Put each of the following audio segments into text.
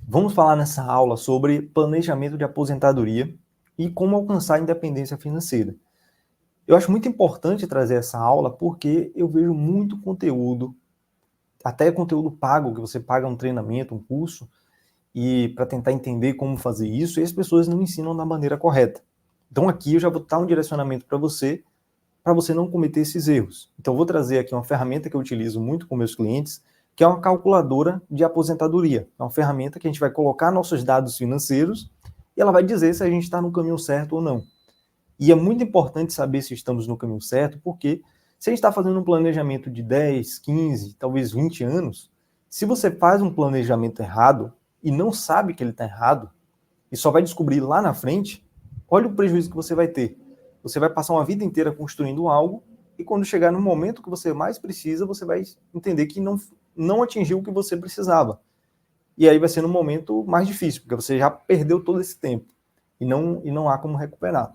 Vamos falar nessa aula sobre planejamento de aposentadoria e como alcançar a independência financeira. Eu acho muito importante trazer essa aula porque eu vejo muito conteúdo, até conteúdo pago, que você paga um treinamento, um curso, e para tentar entender como fazer isso, e as pessoas não ensinam da maneira correta. Então aqui eu já vou dar um direcionamento para você não cometer esses erros. Então eu vou trazer aqui uma ferramenta que eu utilizo muito com meus clientes, que é uma calculadora de aposentadoria. É uma ferramenta que a gente vai colocar nossos dados financeiros e ela vai dizer se a gente está no caminho certo ou não. E é muito importante saber se estamos no caminho certo, porque se a gente está fazendo um planejamento de 10, 15, talvez 20 anos, se você faz um planejamento errado e não sabe que ele está errado, e só vai descobrir lá na frente, olha o prejuízo que você vai ter. Você vai passar uma vida inteira construindo algo e quando chegar no momento que você mais precisa, você vai entender que não atingiu o que você precisava. E aí vai ser no momento mais difícil, porque você já perdeu todo esse tempo e não há como recuperar.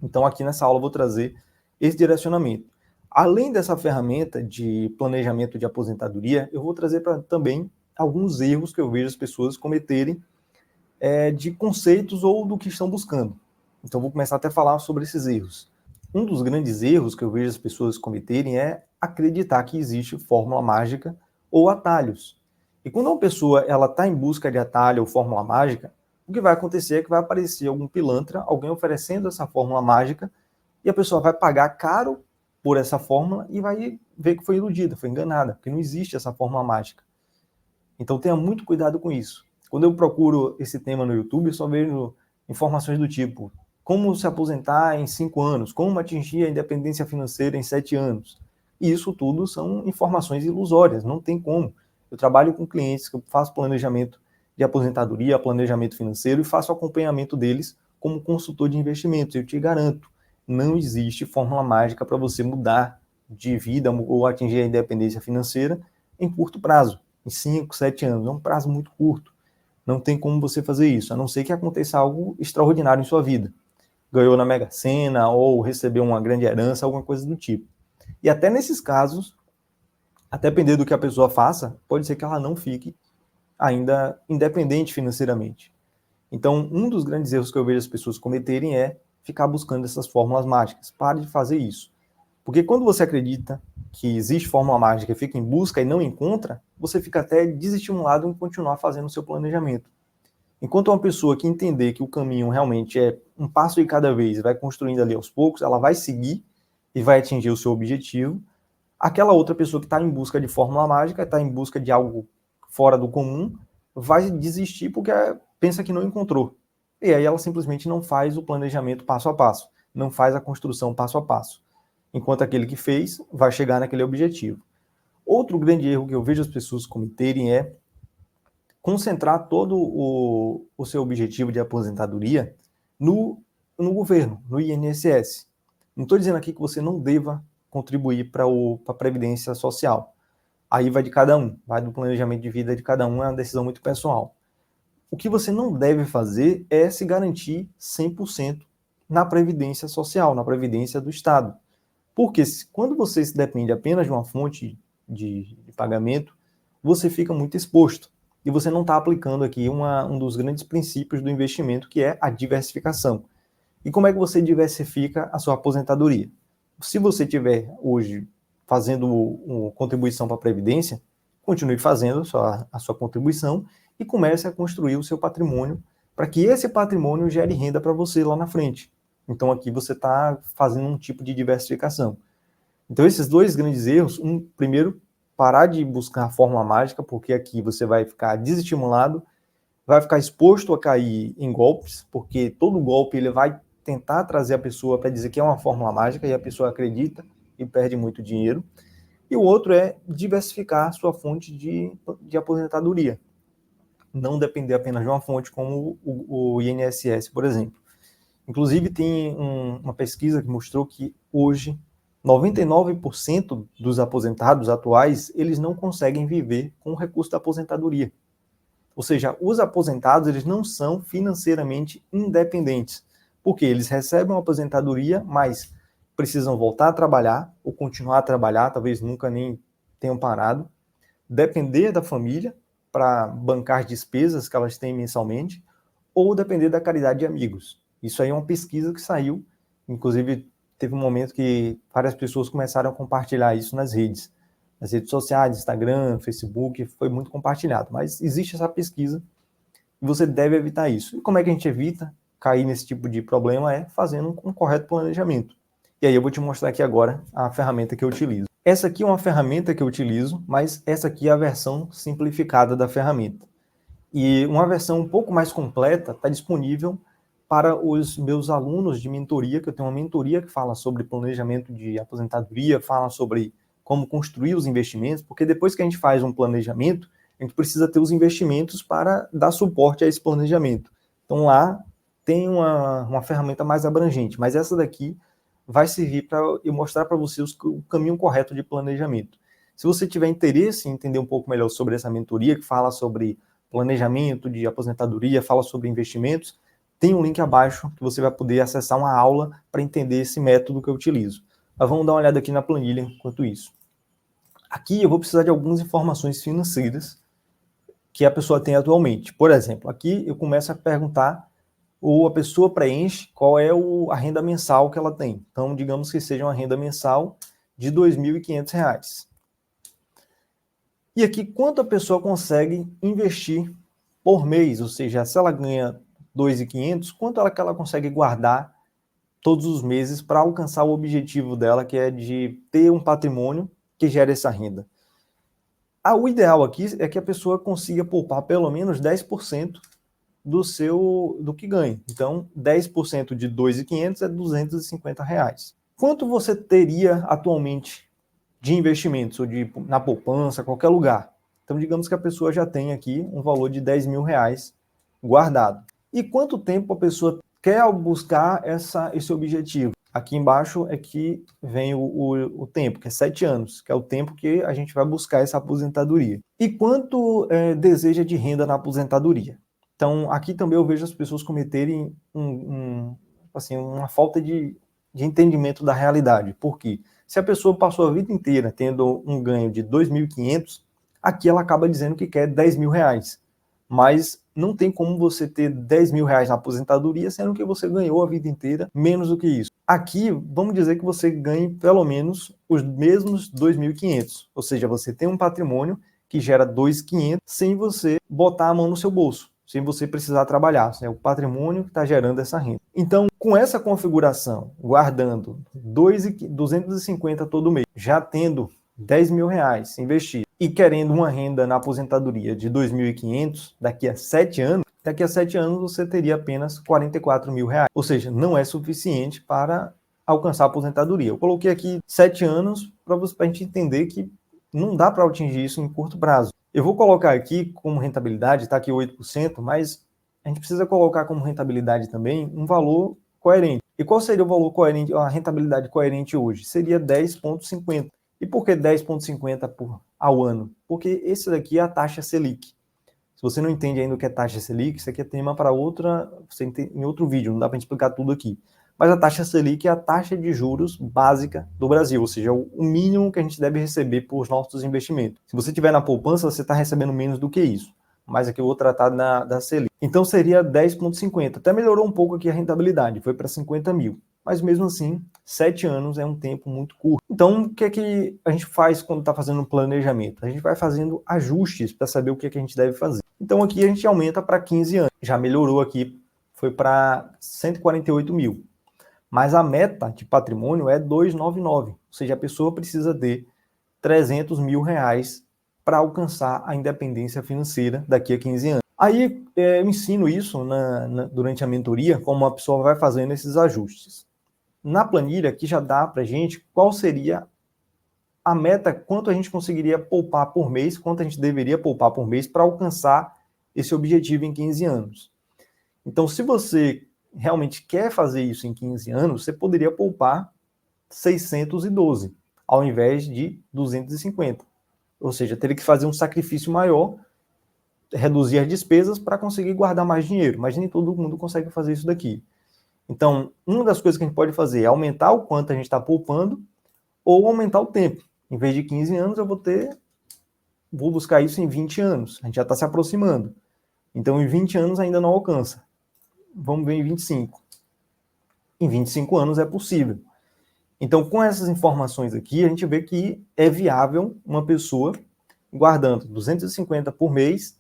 Então aqui nessa aula eu vou trazer esse direcionamento. Além dessa ferramenta de planejamento de aposentadoria, eu vou trazer também alguns erros que eu vejo as pessoas cometerem de conceitos ou do que estão buscando. Então, vou começar até a falar sobre esses erros. Um dos grandes erros que eu vejo as pessoas cometerem é acreditar que existe fórmula mágica ou atalhos. E quando uma pessoa está em busca de atalho ou fórmula mágica, o que vai acontecer é que vai aparecer algum pilantra, alguém oferecendo essa fórmula mágica, e a pessoa vai pagar caro por essa fórmula e vai ver que foi iludida, foi enganada, porque não existe essa fórmula mágica. Então tenha muito cuidado com isso. Quando eu procuro esse tema no YouTube, eu só vejo informações do tipo como se aposentar em 5 anos, como atingir a independência financeira em 7 anos. E isso tudo são informações ilusórias, não tem como. Eu trabalho com clientes que eu faço planejamento de aposentadoria, planejamento financeiro e faço acompanhamento deles como consultor de investimentos. Eu te garanto, não existe fórmula mágica para você mudar de vida ou atingir a independência financeira em curto prazo, em 5, 7 anos. É um prazo muito curto. Não tem como você fazer isso, a não ser que aconteça algo extraordinário em sua vida. Ganhou na Mega Sena ou recebeu uma grande herança, alguma coisa do tipo. E até nesses casos, até depender do que a pessoa faça, pode ser que ela não fique ainda independente financeiramente. Então, um dos grandes erros que eu vejo as pessoas cometerem é ficar buscando essas fórmulas mágicas. Pare de fazer isso. Porque quando você acredita que existe fórmula mágica e fica em busca e não encontra, você fica até desestimulado em continuar fazendo o seu planejamento. Enquanto uma pessoa que entender que o caminho realmente é um passo de cada vez, vai construindo ali aos poucos, ela vai seguir e vai atingir o seu objetivo. Aquela outra pessoa que está em busca de fórmula mágica, está em busca de algo fora do comum, vai desistir porque pensa que não encontrou. E aí ela simplesmente não faz o planejamento passo a passo, não faz a construção passo a passo. Enquanto aquele que fez vai chegar naquele objetivo. Outro grande erro que eu vejo as pessoas cometerem é concentrar todo o seu objetivo de aposentadoria no governo, no INSS. Não estou dizendo aqui que você não deva contribuir para a Previdência Social. Aí vai de cada um, vai do planejamento de vida de cada um, é uma decisão muito pessoal. O que você não deve fazer é se garantir 100% na Previdência Social, na Previdência do Estado. Porque quando você se depende apenas de uma fonte de pagamento, você fica muito exposto. E você não está aplicando aqui um dos grandes princípios do investimento, que é a diversificação. E como é que você diversifica a sua aposentadoria? Se você estiver hoje fazendo contribuição para a Previdência, continue fazendo a sua contribuição e comece a construir o seu patrimônio para que esse patrimônio gere renda para você lá na frente. Então aqui você está fazendo um tipo de diversificação. Então esses dois grandes erros, primeiro, parar de buscar a fórmula mágica, porque aqui você vai ficar desestimulado, vai ficar exposto a cair em golpes, porque todo golpe ele vai tentar trazer a pessoa para dizer que é uma fórmula mágica e a pessoa acredita e perde muito dinheiro. E o outro é diversificar sua fonte de aposentadoria. Não depender apenas de uma fonte como o INSS, por exemplo. Inclusive, tem uma pesquisa que mostrou que hoje 99% dos aposentados atuais, eles não conseguem viver com o recurso da aposentadoria. Ou seja, os aposentados, eles não são financeiramente independentes, porque eles recebem uma aposentadoria, mas precisam voltar a trabalhar ou continuar a trabalhar, talvez nunca nem tenham parado, depender da família para bancar despesas que elas têm mensalmente, ou depender da caridade de amigos. Isso aí é uma pesquisa que saiu, inclusive teve um momento que várias pessoas começaram a compartilhar isso nas redes sociais, Instagram, Facebook, foi muito compartilhado. Mas existe essa pesquisa e você deve evitar isso. E como é que a gente evita cair nesse tipo de problema? É fazendo um correto planejamento. E aí eu vou te mostrar aqui agora a ferramenta que eu utilizo. Essa aqui é uma ferramenta que eu utilizo, mas essa aqui é a versão simplificada da ferramenta. E uma versão um pouco mais completa está disponível para os meus alunos de mentoria, que eu tenho uma mentoria que fala sobre planejamento de aposentadoria, fala sobre como construir os investimentos, porque depois que a gente faz um planejamento, a gente precisa ter os investimentos para dar suporte a esse planejamento. Então lá tem uma ferramenta mais abrangente, mas essa daqui vai servir para eu mostrar para vocês o caminho correto de planejamento. Se você tiver interesse em entender um pouco melhor sobre essa mentoria, que fala sobre planejamento de aposentadoria, fala sobre investimentos, tem um link abaixo que você vai poder acessar uma aula para entender esse método que eu utilizo. Mas vamos dar uma olhada aqui na planilha enquanto isso. Aqui eu vou precisar de algumas informações financeiras que a pessoa tem atualmente. Por exemplo, aqui eu começo a perguntar, ou a pessoa preenche qual é a renda mensal que ela tem. Então, digamos que seja uma renda mensal de R$ 2.500. E aqui, quanto a pessoa consegue investir por mês? Ou seja, se ela ganha R$ 2.500, quanto que ela consegue guardar todos os meses para alcançar o objetivo dela, que é de ter um patrimônio que gere essa renda? O ideal aqui é que a pessoa consiga poupar pelo menos 10% do que ganha. Então, 10% de R$ 2.500 é R$ 250. Quanto você teria atualmente de investimentos, ou na poupança, qualquer lugar? Então, digamos que a pessoa já tem aqui um valor de R$ 10.000 guardado. E quanto tempo a pessoa quer buscar esse objetivo? Aqui embaixo é que vem o tempo, que é 7 anos, que é o tempo que a gente vai buscar essa aposentadoria. E quanto deseja de renda na aposentadoria? Então, aqui também eu vejo as pessoas cometerem uma falta de entendimento da realidade. Por quê? Se a pessoa passou a vida inteira tendo um ganho de 2.500, aqui ela acaba dizendo que quer R$ 10.000. Mas não tem como você ter R$ 10.000 na aposentadoria, sendo que você ganhou a vida inteira menos do que isso. Aqui, vamos dizer que você ganhe pelo menos os mesmos 2.500. Ou seja, você tem um patrimônio que gera 2.500 sem você botar a mão no seu bolso, sem você precisar trabalhar. É o patrimônio que está gerando essa renda. Então, com essa configuração, guardando 250 todo mês, já tendo R$ 10.000 investido e querendo uma renda na aposentadoria de 2.500 daqui a 7 anos, você teria apenas R$ 44.000. Ou seja, não é suficiente para alcançar a aposentadoria. Eu coloquei aqui 7 anos para a gente entender que não dá para atingir isso em curto prazo. Eu vou colocar aqui como rentabilidade, está aqui 8%, mas a gente precisa colocar como rentabilidade também um valor coerente. E qual seria o valor coerente, a rentabilidade coerente hoje? Seria 10,50. E por que 10,50 ao ano? Porque esse daqui é a taxa Selic. Se você não entende ainda o que é taxa Selic, isso aqui é tema para em outro vídeo, não dá para a gente explicar tudo aqui. Mas a taxa Selic é a taxa de juros básica do Brasil, ou seja, o mínimo que a gente deve receber por nossos investimentos. Se você tiver na poupança, você está recebendo menos do que isso. Mas aqui eu vou tratar da Selic. Então seria 10,50. Até melhorou um pouco aqui a rentabilidade, foi para 50 mil. Mas mesmo assim, 7 anos é um tempo muito curto. Então, o que é que a gente faz quando está fazendo um planejamento? A gente vai fazendo ajustes para saber o que é que a gente deve fazer. Então aqui a gente aumenta para 15 anos. Já melhorou aqui, foi para 148 mil. Mas a meta de patrimônio é 299. Ou seja, a pessoa precisa ter R$ 300.000 para alcançar a independência financeira daqui a 15 anos. Aí eu ensino isso durante a mentoria, como a pessoa vai fazendo esses ajustes. Na planilha aqui já dá para a gente qual seria a meta, quanto a gente conseguiria poupar por mês, quanto a gente deveria poupar por mês para alcançar esse objetivo em 15 anos. Então, se você realmente quer fazer isso em 15 anos, você poderia poupar 612, ao invés de 250. Ou seja, teria que fazer um sacrifício maior, reduzir as despesas para conseguir guardar mais dinheiro. Mas nem todo mundo consegue fazer isso daqui. Então, uma das coisas que a gente pode fazer é aumentar o quanto a gente está poupando ou aumentar o tempo. Em vez de 15 anos, eu vou ter vou buscar isso em 20 anos. A gente já está se aproximando. Então, em 20 anos ainda não alcança. Vamos ver em 25. Em 25 anos é possível. Então, com essas informações aqui, a gente vê que é viável uma pessoa guardando 250 por mês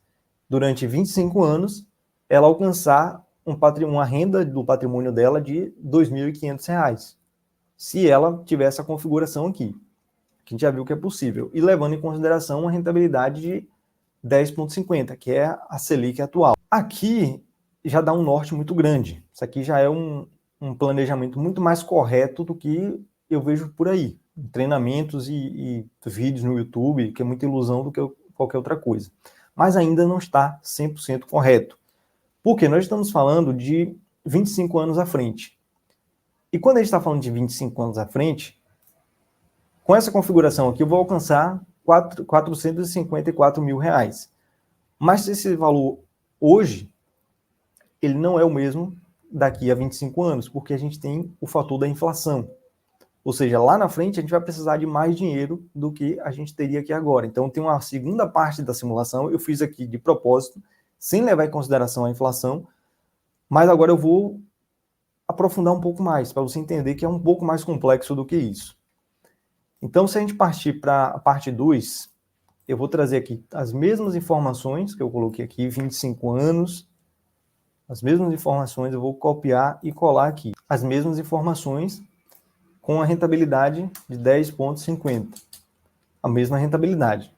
durante 25 anos, ela alcançar uma renda do patrimônio dela de R$ 2.500, se ela tiver essa configuração aqui, que a gente já viu que é possível, e levando em consideração uma rentabilidade de 10,50, que é a Selic atual. Aqui já dá um norte muito grande. Isso aqui já é um planejamento muito mais correto do que eu vejo por aí, em treinamentos e vídeos no YouTube, que é muita ilusão do que qualquer outra coisa. Mas ainda não está 100% correto. Porque nós estamos falando de 25 anos à frente. E quando a gente está falando de 25 anos à frente, com essa configuração aqui eu vou alcançar R$ 454 mil. Mas esse valor hoje, ele não é o mesmo daqui a 25 anos, porque a gente tem o fator da inflação. Ou seja, lá na frente a gente vai precisar de mais dinheiro do que a gente teria aqui agora. Então tem uma segunda parte da simulação, eu fiz aqui de propósito, sem levar em consideração a inflação, mas agora eu vou aprofundar um pouco mais, para você entender que é um pouco mais complexo do que isso. Então, se a gente partir para a parte 2, eu vou trazer aqui as mesmas informações que eu coloquei aqui, 25 anos, as mesmas informações, eu vou copiar e colar aqui. As mesmas informações com a rentabilidade de 10,50. A mesma rentabilidade.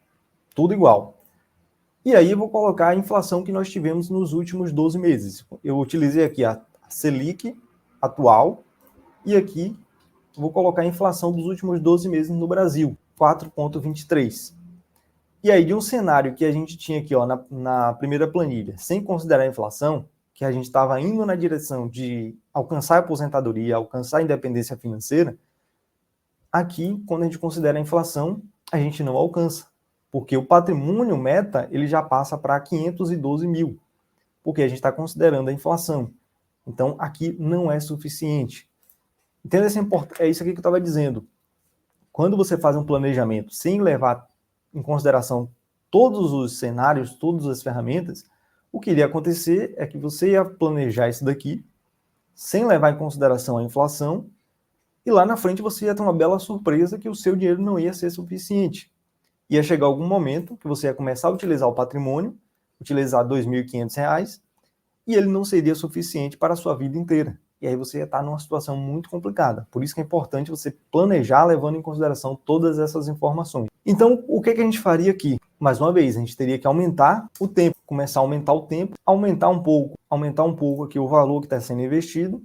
Tudo igual. E aí eu vou colocar a inflação que nós tivemos nos últimos 12 meses. Eu utilizei aqui a Selic atual e aqui vou colocar a inflação dos últimos 12 meses no Brasil, 4,23. E aí de um cenário que a gente tinha aqui ó, na primeira planilha, sem considerar a inflação, que a gente estava indo na direção de alcançar a aposentadoria, alcançar a independência financeira, aqui, quando a gente considera a inflação, a gente não alcança, porque o patrimônio meta ele já passa para 512 mil, porque a gente está considerando a inflação. Então, aqui não é suficiente. Entenda essa importância, é isso aqui que eu estava dizendo. Quando você faz um planejamento sem levar em consideração todos os cenários, todas as ferramentas, o que iria acontecer é que você ia planejar isso daqui sem levar em consideração a inflação e lá na frente você ia ter uma bela surpresa que o seu dinheiro não ia ser suficiente. Ia chegar algum momento que você ia começar a utilizar o patrimônio, utilizar R$ 2.500, e ele não seria suficiente para a sua vida inteira. E aí você ia estar numa situação muito complicada. Por isso que é importante você planejar levando em consideração todas essas informações. Então, o que a gente faria aqui? Mais uma vez, a gente teria que aumentar o tempo, começar a aumentar o tempo, aumentar um pouco aqui o valor que está sendo investido,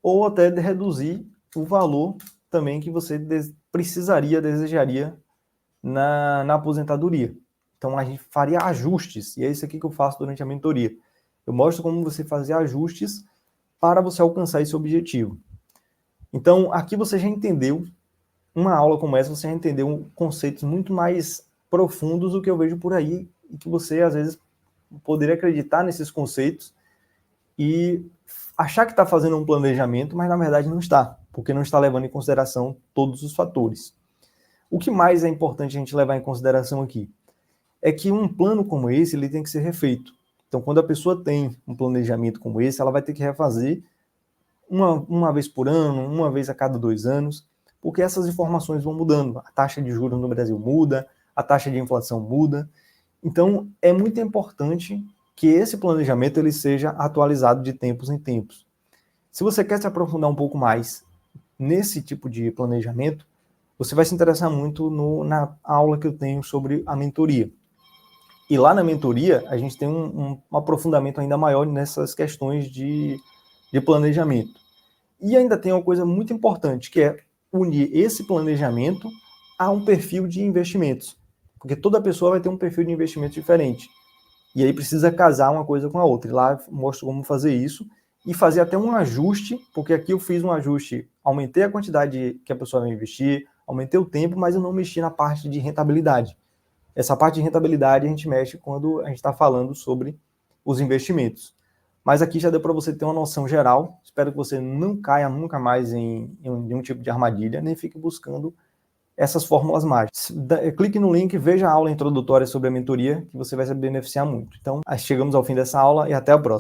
ou até reduzir o valor também que você desejaria na aposentadoria. Então, a gente faria ajustes, e é isso aqui que eu faço durante a mentoria. Eu mostro como você fazer ajustes para você alcançar esse objetivo. Então, aqui você já entendeu, uma aula como essa, você já entendeu conceitos muito mais profundos do que eu vejo por aí, e que você, às vezes, poderia acreditar nesses conceitos e achar que está fazendo um planejamento, mas na verdade não está, porque não está levando em consideração todos os fatores. O que mais é importante a gente levar em consideração aqui? É que um plano como esse, ele tem que ser refeito. Então, quando a pessoa tem um planejamento como esse, ela vai ter que refazer uma vez por ano, uma vez a cada 2 anos, porque essas informações vão mudando. A taxa de juros no Brasil muda, a taxa de inflação muda. Então, é muito importante que esse planejamento ele seja atualizado de tempos em tempos. Se você quer se aprofundar um pouco mais nesse tipo de planejamento, você vai se interessar muito na aula que eu tenho sobre a mentoria. E lá na mentoria, a gente tem um aprofundamento ainda maior nessas questões de planejamento. E ainda tem uma coisa muito importante, que é unir esse planejamento a um perfil de investimentos. Porque toda pessoa vai ter um perfil de investimento diferente. E aí precisa casar uma coisa com a outra. E lá eu mostro como fazer isso e fazer até um ajuste, porque aqui eu fiz um ajuste, aumentei a quantidade que a pessoa vai investir, aumentei o tempo, mas eu não mexi na parte de rentabilidade. Essa parte de rentabilidade a gente mexe quando a gente está falando sobre os investimentos. Mas aqui já deu para você ter uma noção geral. Espero que você não caia nunca mais em nenhum tipo de armadilha, nem fique buscando essas fórmulas mágicas. Clique no link, veja a aula introdutória sobre a mentoria, que você vai se beneficiar muito. Então, chegamos ao fim dessa aula e até a próxima.